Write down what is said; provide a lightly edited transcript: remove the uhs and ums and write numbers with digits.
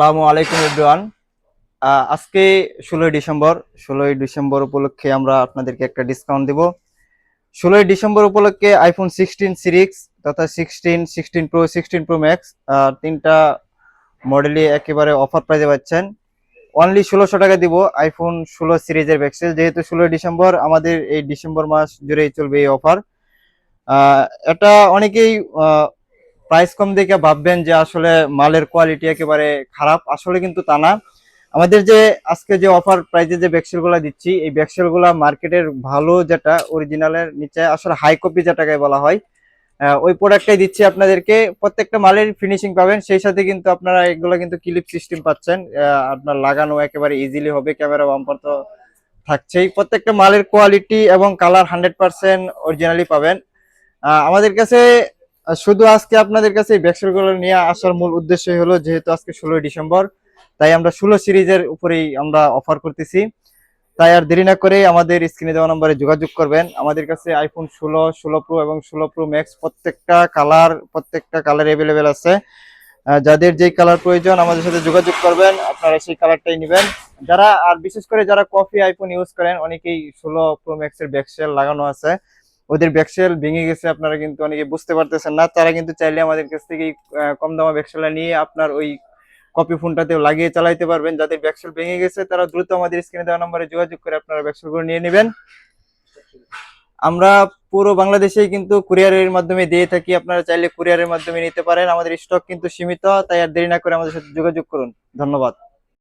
আসসালামু আলাইকুম এভরিওয়ান। আজকে 16ই ডিসেম্বর উপলক্ষে আমরা আপনাদেরকে একটা ডিসকাউন্ট দিব। 16ই ডিসেম্বর উপলক্ষে আইফোন 16 সিরিজ তথা 16 প্রো 16 প্রো ম্যাক্স তিনটা মডেলই একেবারে অফার প্রাইজে পাচ্ছেন। অনলি 1600 টাকা দিব আইফোন 16 সিরিজের ব্যাকসেল। যেহেতু 16ই ডিসেম্বর, আমাদের এই ডিসেম্বর মাস জুড়েই চলবে এই অফার। এটা অনেকেই প্রাইস কম দেখে ভাববেন যে আসলে মালের কোয়ালিটি একেবারে খারাপ, আসলে কিন্তু তা না। আমাদের যে আজকে যে অফার প্রাইসে যে ব্যাকসেলগুলো দিচ্ছি, এই ব্যাকসেলগুলো মার্কেটের ভালো যেটা অরিজিনালের নিচে আসলে হাই কপি যেটাকে বলা হয়, ওই প্রোডাক্টটাই দিচ্ছি আপনাদেরকে। প্রত্যেকটা মালের ফিনিশিং পাবেন, সেই সাথে কিন্তু আপনারা এগুলো কিন্তু ক্লিপ সিস্টেম পাচ্ছেন। আপনার লাগানো একেবারে ইজিলি হবে, ক্যামেরা বাম্পার তো থাকছেই। প্রত্যেকটা মালের কোয়ালিটি এবং কালার 100% অরিজিনালি পাবেন আমাদের কাছে। শুধু আজকে আপনাদের কাছে এই ব্যাকসেলগুলো নিয়ে আসার মূল উদ্দেশ্যই হলো, যেহেতু আজকে 16ই ডিসেম্বর, তাই আমরা 16 সিরিজের উপরেই আমরা অফার করতেছি। তাই আর দেরি না করে আমাদের স্ক্রিনে দেওয়া নম্বরে যোগাযোগ করবেন। আমাদের কাছে আইফোন 16 প্রো এবং 16 প্রো ম্যাক্স প্রত্যেকটা কালার অ্যাভেলেবেল আছে। যাদের যেই কালার প্রয়োজন আমাদের সাথে যোগাযোগ করবেন, আপনারা সেই কালারটাই নেবেন। যারা আর বিশেষ করে যারা কপি আইফোন ইউজ করেন, অনেকেই 16 প্রো ম্যাক্সের ব্যাকসেল লাগানো আছে, ওদের ব্যাকসেল ভেঙে গেছে, আপনারা কিন্তু অনেকে বুঝতে পারতেছেন না। তারা কিন্তু চাইলে আমাদের কাছ থেকে কম দামা ব্যাকসেলটা নিয়ে আপনার ওই কপি ফোনটাতেও লাগিয়ে চালাইতে পারবেন। যাদের ব্যাকসেল ভেঙে গেছে তারা দ্রুত আমাদের স্ক্রিনে দেওয়া নম্বরে যোগাযোগ করে আপনারা ব্যাকসেলগুলো নিয়ে নেবেন। আমরা পুরো বাংলাদেশেই কিন্তু কুরিয়ারের মাধ্যমে দিয়ে থাকি, আপনারা চাইলে কুরিয়ারের মাধ্যমে নিতে পারেন। আমাদের স্টক কিন্তু সীমিত, তাই আর দেরি না করে আমাদের সাথে যোগাযোগ করুন। ধন্যবাদ।